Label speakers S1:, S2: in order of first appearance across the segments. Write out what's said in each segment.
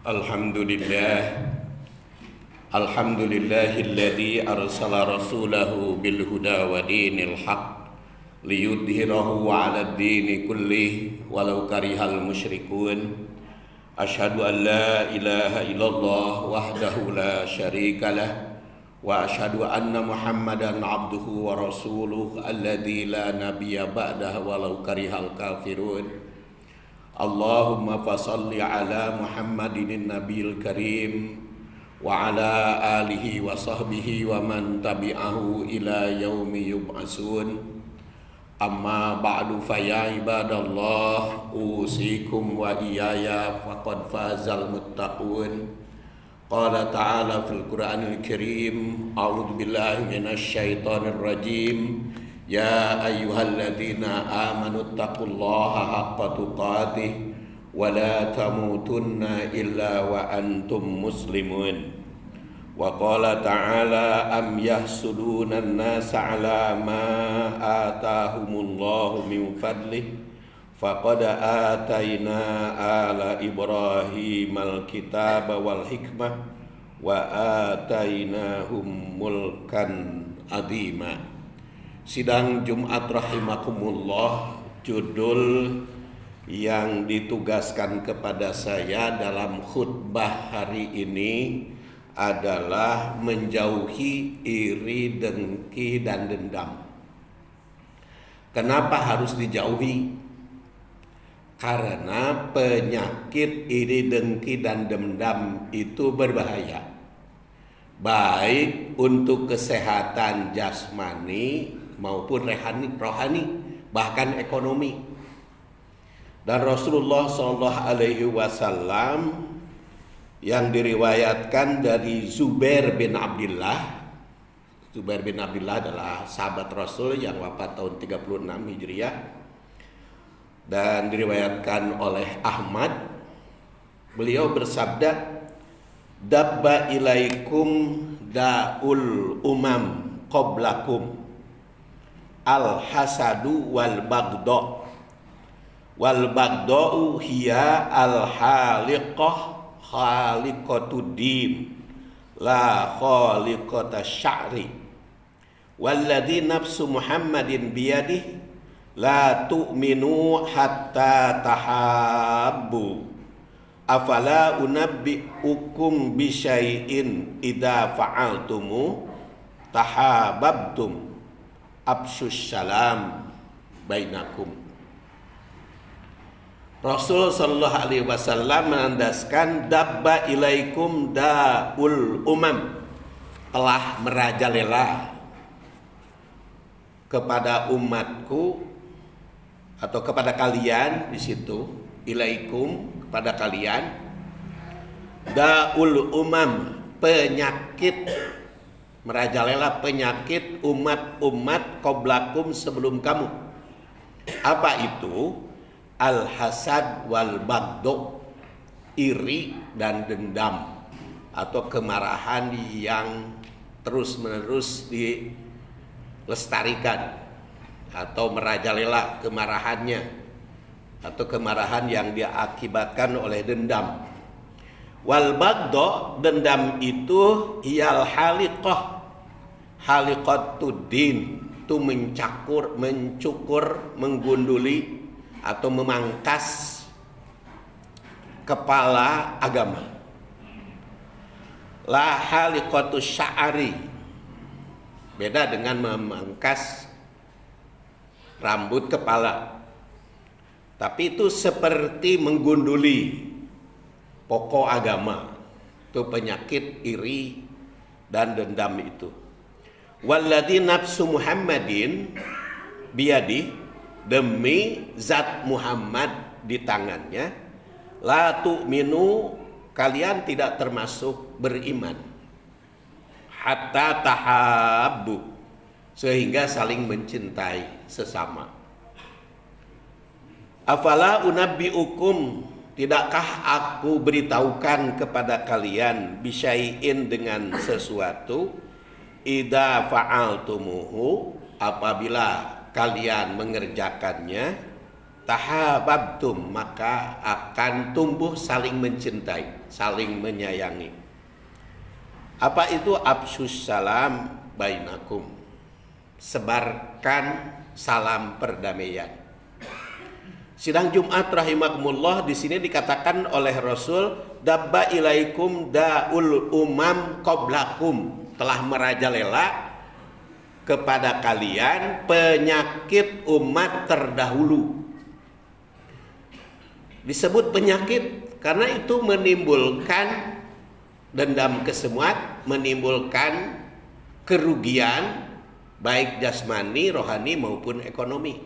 S1: Alhamdulillah Alhamdulillahilladzi arsala rasulahu bil huda wa dinil haq liyudhhirahu 'alad dini kullih walau karihal musyrikun. Asyhadu an la ilaha illallah wahdahu la syarikalah wa asyhadu anna Muhammadan 'abduhu wa rasuluhu alladzi la nabiyya ba'dahu walau karihal kafirun. Allahumma fasalli ala Muhammadin nabiyil karim wa ala alihi wa sahbihi wa man tabi'ahu ila yaumi yub'asun. Amma ba'du fa ya ibadallah usikum wa iyaya faqad fazal muttaqun. Qala ta'ala fil Qur'anil Karim, a'udzu billahi minasy syaithanir rajim. Ya ayyuhalladzina amanu taqullaha haqqa tuqatih wa la tamutunna illa wa antum muslimun. Wa qala ta'ala am yahsuduna an-nasa 'ala ma atahumullahu min fadlih faqad atayna ala ibrahimal kitaba wal hikmah wa atainahum mulkan azima. Sidang Jumat rahimakumullah, judul yang ditugaskan kepada saya dalam khutbah hari ini adalah menjauhi iri, dengki, dan dendam. Kenapa harus dijauhi? Karena penyakit iri, dengki, dan dendam itu berbahaya, baik untuk kesehatan jasmani maupun rohani, bahkan ekonomi. Dan Rasulullah SAW yang diriwayatkan dari Zubair bin Abdullah adalah sahabat Rasul yang wafat tahun 36 Hijriah, dan diriwayatkan oleh Ahmad. Beliau bersabda, dabba ilaikum da'ul umam qablakum al-hasadu wal bagda'u hiya khaliqatud din la khaliqata sya'ri walladzi nafsu Muhammadin biyadihi la tu'minu hatta tahabbu afala unabbi'ukum bisyai'in idza fa'altumu tahabbtum absyus salam bainakum. Rasul sallallahu alaihi wasallam menandaskan dabba ilaikum daul umam, telah merajalela kepada umatku atau kepada kalian. Di situ ilaikum, kepada kalian, daul umam, penyakit, merajalela penyakit umat-umat qablakum, sebelum kamu. Apa itu? Al-hasad wal bagdo, iri dan dendam atau kemarahan yang terus-menerus dilestarikan atau merajalela kemarahannya, atau kemarahan yang diakibatkan oleh dendam. Wal bagdo, dendam itu iyal haliqatud din, itu mencukur, menggunduli atau memangkas kepala agama. La haliqatus sya'ari, beda dengan memangkas rambut kepala. Tapi itu seperti menggunduli pokok agama. Itu penyakit iri dan dendam itu. Walladzi nafsu Muhammadin biyadi, demi zat Muhammad di tangannya, la tu'minu, kalian tidak termasuk beriman, hatta tahabbu, sehingga saling mencintai sesama. Afala unabbi'ukum, tidakkah aku beritahukan kepada kalian, bisyai'in, dengan sesuatu, idza fa'altumuhu, apabila kalian mengerjakannya, tahabbtum, maka akan tumbuh saling mencintai, saling menyayangi. Apa itu afsyus salam bainakum? Sebarkan salam perdamaian. Sidang Jumat rahimakumullah, di sini dikatakan oleh Rasul, dabba ilaikum daul umam qablakum, telah merajalela kepada kalian penyakit umat terdahulu. Disebut penyakit karena itu menimbulkan dendam kesemuat, menimbulkan kerugian baik jasmani, rohani maupun ekonomi.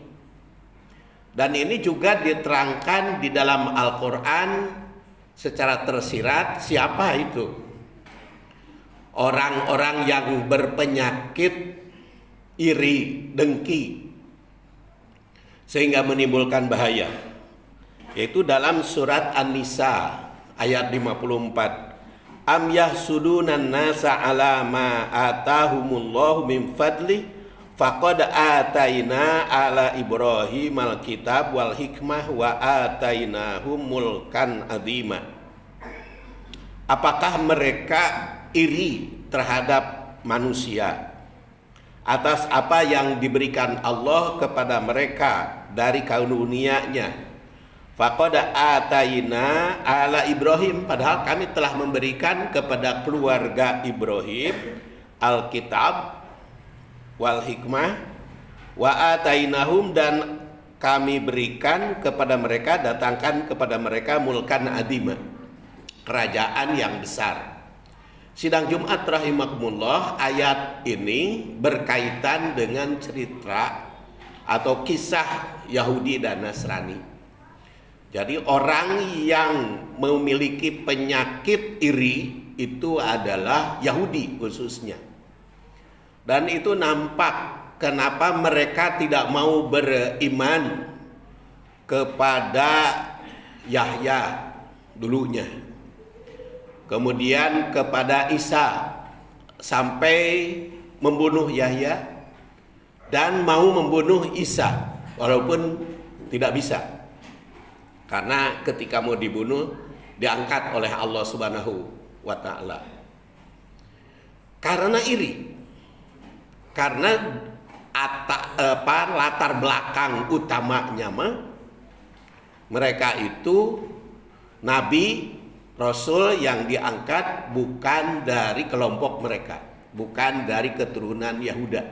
S1: Dan ini juga diterangkan di dalam Al-Quran secara tersirat. Siapa itu? Orang-orang yang berpenyakit iri, dengki, sehingga menimbulkan bahaya. Yaitu dalam surat An-Nisa ayat 54. Am yahsudunan nasa ala ma atahumullahu min fadli faqad ataina ala Ibrahim alkitab wal hikmah wa atainahum mulkan azima. Apakah mereka iri terhadap manusia atas apa yang diberikan Allah kepada mereka dari karunia-Nya? Faqad ataina ala Ibrahim, padahal kami telah memberikan kepada keluarga Ibrahim alkitab wal hikmah wa atainahum, dan kami berikan kepada mereka, datangkan kepada mereka mulkan adima, kerajaan yang besar. Sidang Jumat rahimakumullah, ayat ini berkaitan dengan cerita atau kisah Yahudi dan Nasrani. Jadi orang yang memiliki penyakit iri itu adalah Yahudi khususnya. Dan itu nampak kenapa mereka tidak mau beriman kepada Yahya dulunya. Kemudian kepada Isa sampai membunuh Yahya dan mau membunuh Isa walaupun tidak bisa. Karena ketika mau dibunuh diangkat oleh Allah Subhanahu wa taala. Karena iri. Karena latar belakang utamanya mereka itu nabi, rasul yang diangkat bukan dari kelompok mereka, bukan dari keturunan Yahuda.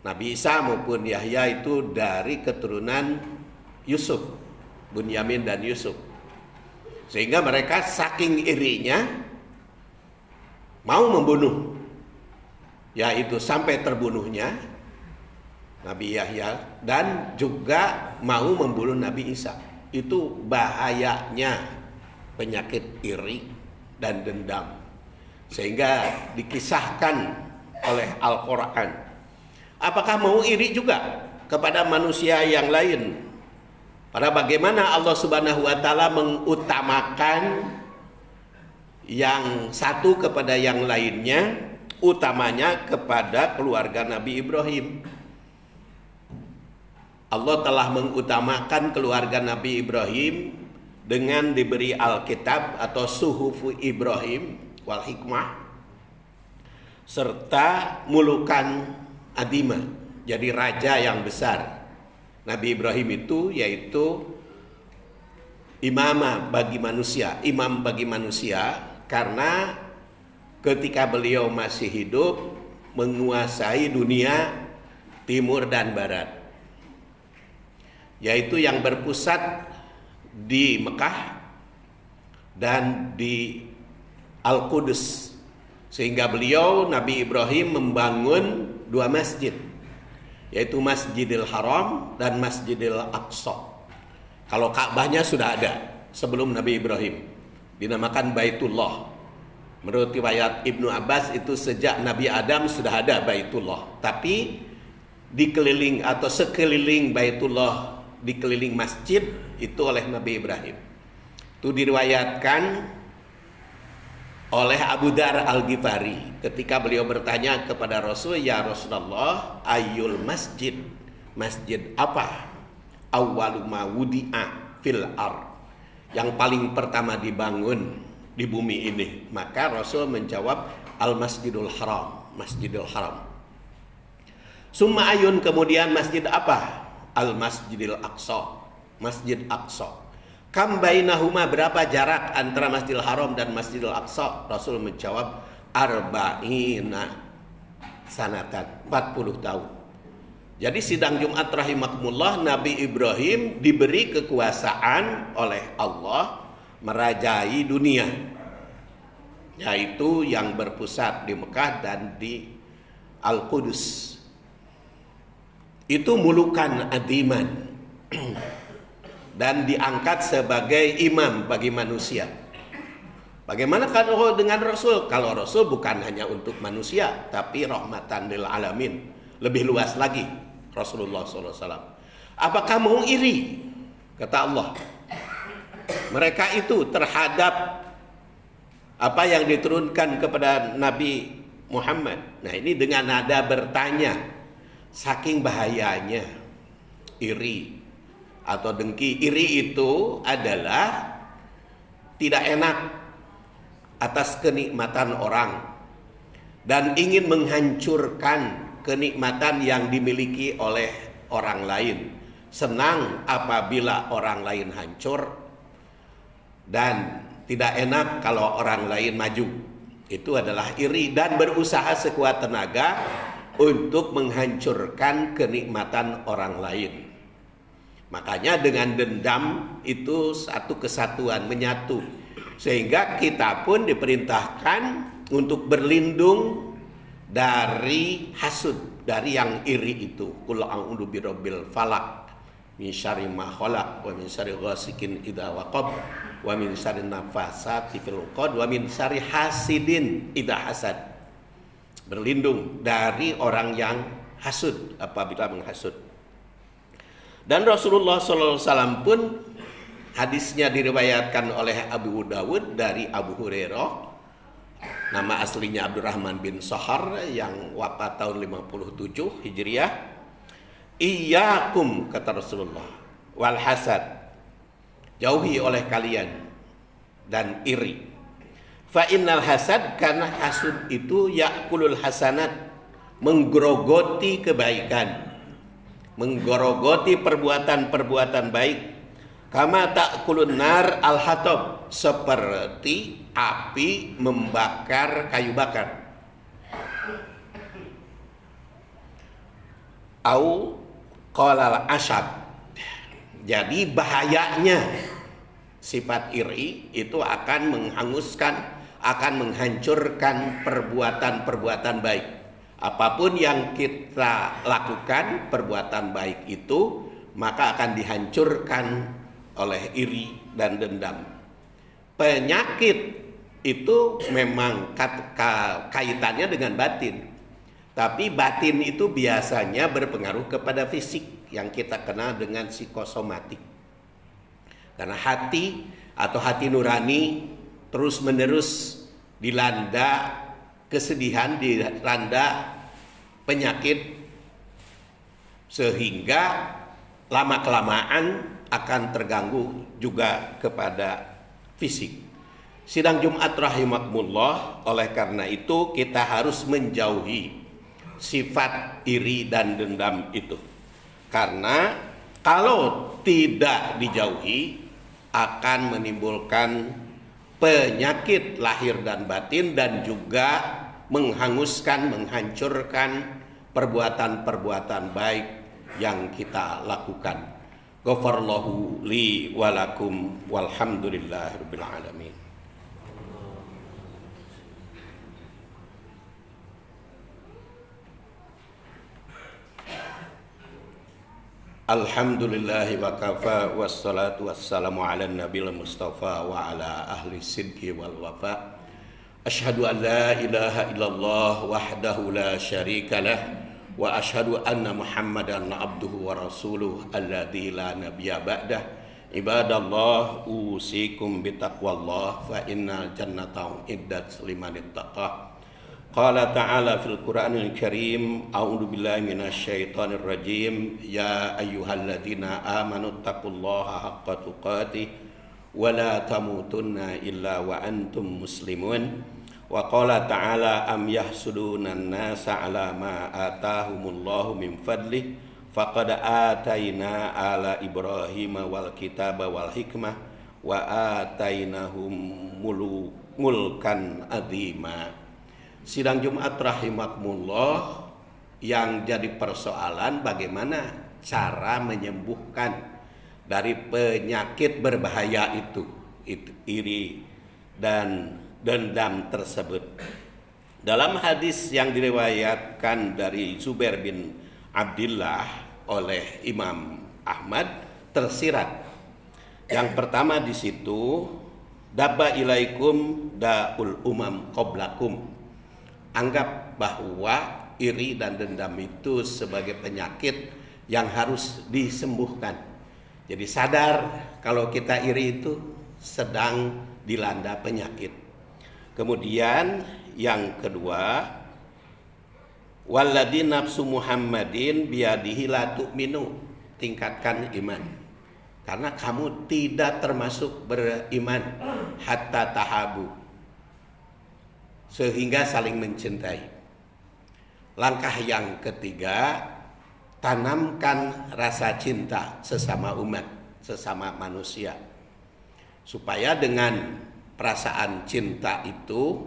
S1: Nabi Isa maupun Yahya itu dari keturunan Yusuf, Bunyamin dan Yusuf. Sehingga mereka saking irinya mau membunuh, yaitu sampai terbunuhnya Nabi Yahya, dan juga mau membunuh Nabi Isa. Itu bahayanya penyakit iri dan dendam, sehingga dikisahkan oleh Al-Quran. Apakah mau iri juga kepada manusia yang lain? Pada bagaimana Allah Subhanahu wa taala mengutamakan yang satu kepada yang lainnya, utamanya kepada keluarga Nabi Ibrahim. Allah telah mengutamakan keluarga Nabi Ibrahim dengan diberi Alkitab atau Suhufu Ibrahim wal hikmah, serta mulukan adima, jadi raja yang besar. Nabi Ibrahim itu yaitu imam bagi manusia, karena ketika beliau masih hidup menguasai dunia timur dan barat, yaitu yang berpusat di Mekah dan di Al-Qudus, sehingga beliau Nabi Ibrahim membangun dua masjid, yaitu Masjidil Haram dan Masjidil Aqsa. Kalau Ka'bahnya sudah ada sebelum Nabi Ibrahim, dinamakan Baitullah. Menurut riwayat Ibnu Abbas itu sejak Nabi Adam sudah ada Baitullah, tapi dikeliling atau sekeliling Baitullah, dikeliling masjid itu oleh Nabi Ibrahim. Itu diriwayatkan oleh Abu Dar Al-Ghifari ketika beliau bertanya kepada Rasul, "Ya Rasulullah, ayyul masjid? Masjid apa awwalu ma wudi'a fil ard, yang paling pertama dibangun di bumi ini. Maka Rasul menjawab al Masjidul Haram, Masjidil Haram. Summa ayun, kemudian masjid apa? Al Masjidil Aqsa, Masjid Aqsa. Kam bainahuma, berapa jarak antara Masjidil Haram dan Masjidil Aqsa? Rasul menjawab arba'ina sanatan, 40 tahun. Jadi sidang Jumat rahimakumullah, Nabi Ibrahim diberi kekuasaan oleh Allah merajai dunia, yaitu yang berpusat di Mekah dan di Al-Qudus. Itu mulukan adiman dan diangkat sebagai imam bagi manusia. Bagaimana kalau dengan Rasul? Kalau Rasul bukan hanya untuk manusia, tapi rahmatan lil alamin, lebih luas lagi. Rasulullah SAW, apakah mau iri? Kata Allah, mereka itu terhadap apa yang diturunkan kepada Nabi Muhammad. Nah, ini dengan nada bertanya, saking bahayanya iri atau dengki. Iri itu adalah tidak enak atas kenikmatan orang dan ingin menghancurkan kenikmatan yang dimiliki oleh orang lain. Senang apabila orang lain hancur dan tidak enak kalau orang lain maju. Itu adalah iri dan berusaha sekuat tenaga untuk menghancurkan kenikmatan orang lain. Makanya dengan dendam itu satu kesatuan, menyatu. Sehingga kita pun diperintahkan untuk berlindung dari hasud, dari yang iri itu. Qul a'udzu birabbil falaq min syarri ma khalaq wa min syarri ghasikin idza waqab wa min syarri nafasati fil 'uqad wa min syarri hasidin idza hasad. Berlindung dari orang yang hasud apabila menghasud. Dan Rasulullah SAW pun hadisnya diriwayatkan oleh Abu Dawud dari Abu Hurairah. Nama aslinya Abdurrahman bin Sahar yang wafat tahun 57 Hijriah. Iyyakum, kata Rasulullah, wal hasad, jauhi oleh kalian dan iri. Fa innal hasad, karena hasud itu yakulul hasanat, menggerogoti kebaikan, menggerogoti perbuatan-perbuatan baik. Kama ta'kulun nar al-hatab, seperti api membakar kayu bakar. Au qalal asyab. Jadi bahayanya sifat iri itu akan menghanguskan, akan menghancurkan perbuatan-perbuatan baik. Apapun yang kita lakukan perbuatan baik itu, maka akan dihancurkan oleh iri dan dendam. Penyakit itu memang kaitannya dengan batin, tapi batin itu biasanya berpengaruh kepada fisik yang kita kenal dengan psikosomatik. Karena hati atau hati nurani terus menerus dilanda kesedihan, dilanda penyakit, sehingga lama-kelamaan akan terganggu juga kepada fisik. Sidang Jumat rahimakumullah, oleh karena itu kita harus menjauhi sifat iri dan dendam itu. Karena kalau tidak dijauhi akan menimbulkan penyakit lahir dan batin dan juga menghanguskan, menghancurkan perbuatan-perbuatan baik yang kita lakukan. Ghafarallahu li walakum walhamdulillahirabbil alamin. Alhamdulillahi wa kafa wassalatu wassalamu ala nabiyil mustafa wa ala ahli sidqi wal wafa. Asyhadu an la ilaha illallah wahdahu la syarika lah wa asyhadu anna Muhammadan abduhu wa rasuluh alladzi la nabiyya ba'dah. Ibadallah, usikum bitaqwallah fa innal jannata iddat liman ittaqa. Qala ta'ala fil Qur'anil Karim, a'udzu billahi minasyaitonir rajim, ya ayyuhalladzina amanu taqullaha haqqa tuqatih wa la tamutunna illa wa antum muslimun. Wa qala ta'ala am yahsudunan nasa ala ma atahumullahu min fadlih faqad atayna ala Ibrahim wal kitaba wal hikmah wa atainahum mulkan azima. Sidang Jumat rahimakumullah, yang jadi persoalan bagaimana cara menyembuhkan dari penyakit berbahaya itu iri dan dendam tersebut. Dalam hadis yang diriwayatkan dari Zubair bin Abdullah oleh Imam Ahmad tersirat. Yang pertama di situ, dabba ilaikum daul umam qablakum. Anggap bahwa iri dan dendam itu sebagai penyakit yang harus disembuhkan. Jadi sadar kalau kita iri itu sedang dilanda penyakit. Kemudian yang kedua, walladzi nafsu Muhammadin biyadihi la tu'minu, tingkatkan iman. Karena kamu tidak termasuk beriman hatta tahabu, sehingga saling mencintai. Langkah yang ketiga, tanamkan rasa cinta sesama umat, sesama manusia, supaya dengan perasaan cinta itu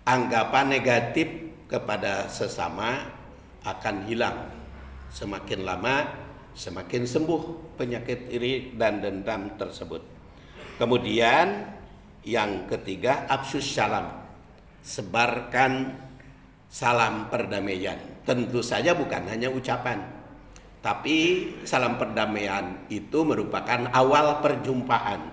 S1: anggapan negatif kepada sesama akan hilang. Semakin lama semakin sembuh penyakit iri dan dendam tersebut. Kemudian yang ketiga, afsyus salam, sebarkan salam perdamaian. Tentu saja bukan hanya ucapan, tapi salam perdamaian itu merupakan awal perjumpaan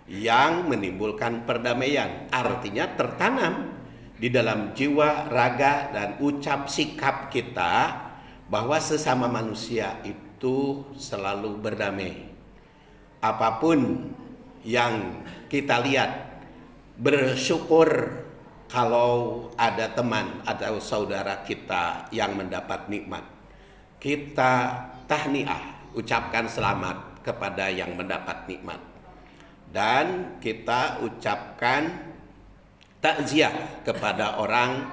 S1: yang menimbulkan perdamaian. Artinya tertanam di dalam jiwa, raga, dan ucap sikap kita bahwa sesama manusia itu selalu berdamai. Apapun yang kita lihat, bersyukur kalau ada teman atau saudara kita yang mendapat nikmat. Kita tahniah, ucapkan selamat kepada yang mendapat nikmat. Dan kita ucapkan takziah kepada orang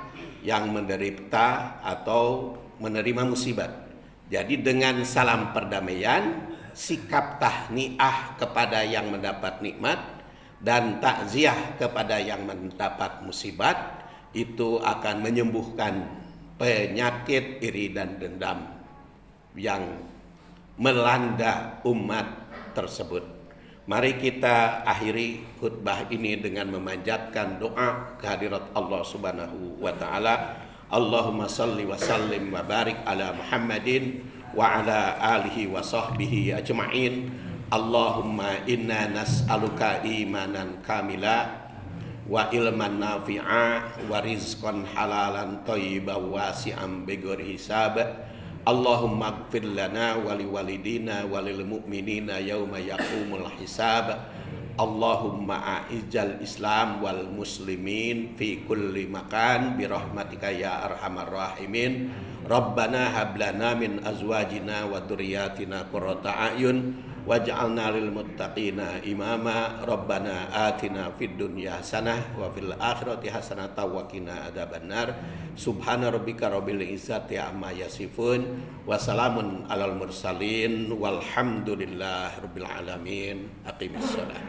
S1: yang menderita atau menerima musibah. Jadi dengan salam perdamaian, sikap tahniah kepada yang mendapat nikmat, dan takziah kepada yang mendapat musibat, itu akan menyembuhkan penyakit iri dan dendam yang melanda umat tersebut. Mari kita akhiri khutbah ini dengan memanjatkan doa kehadirat Allah Subhanahu wa taala. Allahumma salli wa sallim wa barik ala Muhammadin wa ala alihi wa sahbihi ajma'in. Allahumma inna nas'aluka imanan kamila wa ilman nafi'a wa rizqan halalan thayyiban wasi'an bighairi hisab. Allahumma ighfir lana wa liwalidina wa lil mu'minina yauma yaqumul hisab. Allahumma a'izzal Islam wal muslimin fi kulli makan bi rahmatika ya arhamar rahimin. Rabbana hab lana min azwajina wa dzurriyyatina qurrata a'yun waj'alna lil muttaqina imama. Rabbana atina fid dunya hasanah wa fil akhirati hasanah wa qina adzabannar. Subhana rabbika rabbil izzati amma yasifun wa salamun alal mursalin walhamdulillahi rabbil alamin. Aqimissalah.